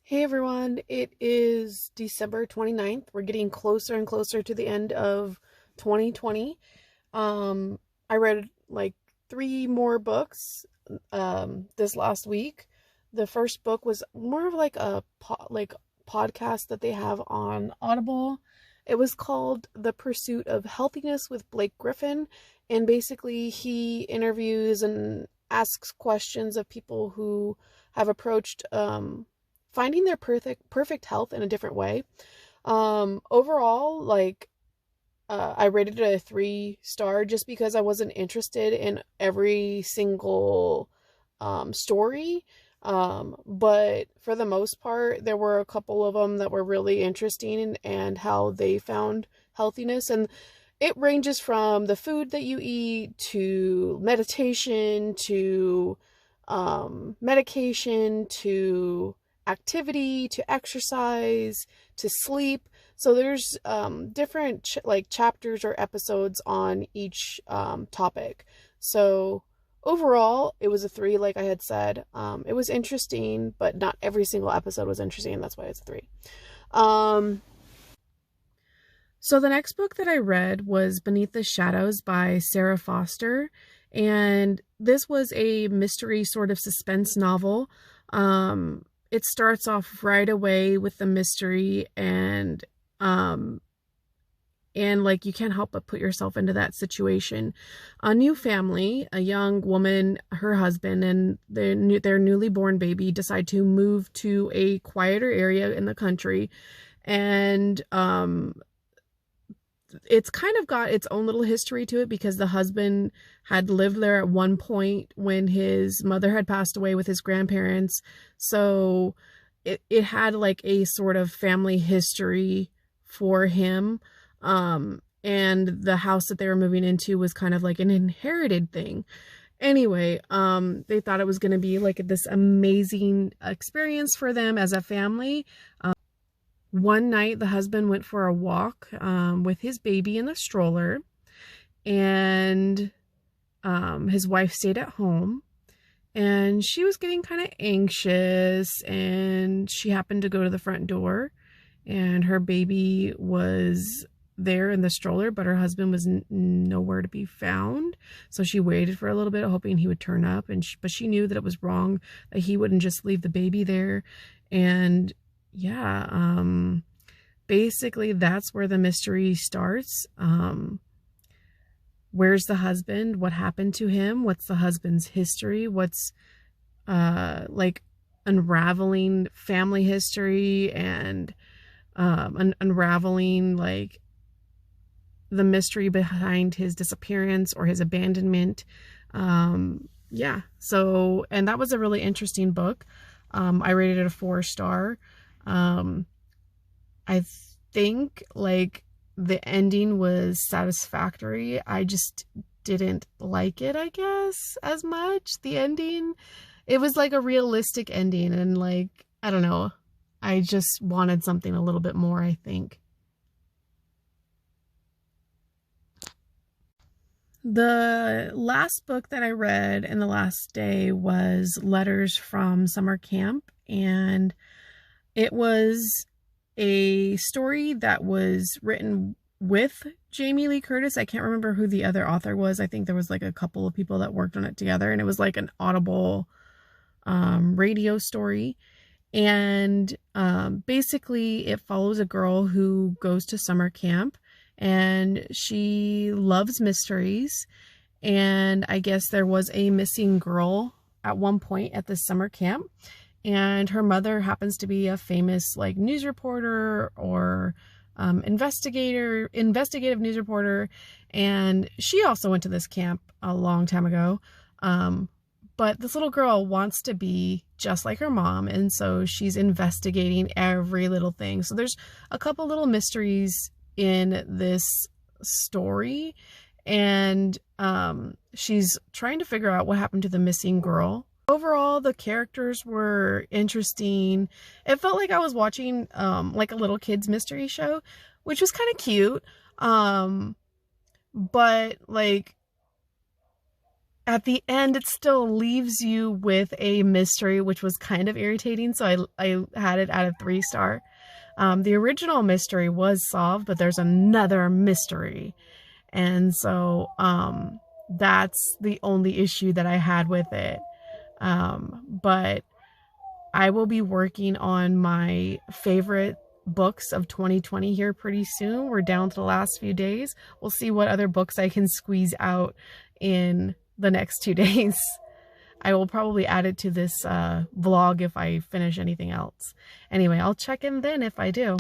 Hey everyone, it is December 29th. We're getting closer and closer to the end of 2020. I read like three more books this last week. The first book was more of like a podcast that they have on Audible. It was called The Pursuit of Healthiness with Blake Griffin, and basically he interviews and asks questions of people who have approached finding their perfect health in a different way. Overall, I rated it a 3 star just because I wasn't interested in every single story. But for the most part, there were a couple of them that were really interesting and how they found healthiness. And it ranges from the food that you eat to meditation to medication to activity to exercise to sleep. So there's different chapters or episodes on each topic. So overall, it was a 3, like I had said. It was interesting, but not every single episode was interesting, and that's why it's a 3. So the next book that I read was Beneath the Shadows by Sarah Foster, and this was a mystery sort of suspense novel. It starts off right away with the mystery and like you can't help but put yourself into that situation. A new family, a young woman, her husband, and their newly born baby decide to move to a quieter area in the country, and it's kind of got its own little history to it because the husband had lived there at one point when his mother had passed away with his grandparents. So it had like a sort of family history for him. And the house that they were moving into was kind of like an inherited thing. Anyway, they thought it was going to be like this amazing experience for them as a family. One night, the husband went for a walk with his baby in the stroller, and his wife stayed at home, and she was getting kind of anxious, and she happened to go to the front door, and her baby was there in the stroller, but her husband was nowhere to be found. So she waited for a little bit, hoping he would turn up, but she knew that it was wrong, that he wouldn't just leave the baby there. And yeah, basically that's where the mystery starts. Where's the husband? What happened to him? What's the husband's history? What's like unraveling family history and unraveling like the mystery behind his disappearance or his abandonment. Yeah, so, and that was a really interesting book. I rated it a 4-star. I think like the ending was satisfactory. I just didn't like it, I guess, as much. The ending, it was like a realistic ending, and like, I don't know, I just wanted something a little bit more, I think. The last book that I read in the last day was Letters from Summer Camp, and it was a story that was written with Jamie Lee Curtis. I can't remember who the other author was. I think there was like a couple of people that worked on it together, and it was like an Audible radio story. And basically it follows a girl who goes to summer camp, and she loves mysteries. And I guess there was a missing girl at one point at this summer camp, and her mother happens to be a famous like news reporter or investigative news reporter, and she also went to this camp a long time ago. But this little girl wants to be just like her mom, and so she's investigating every little thing. So there's a couple little mysteries in this story, and she's trying to figure out what happened to the missing girl. Overall, the characters were interesting. It felt like I was watching like a little kids mystery show, which was kind of cute. But like, at the end, it still leaves you with a mystery, which was kind of irritating. So I had it out of 3-star. The original mystery was solved, but there's another mystery. And so that's the only issue that I had with it. But I will be working on my favorite books of 2020 here pretty soon. We're down to the last few days. We'll see what other books I can squeeze out in the next 2 days. I will probably add it to this vlog if I finish anything else. Anyway, I'll check in then if I do.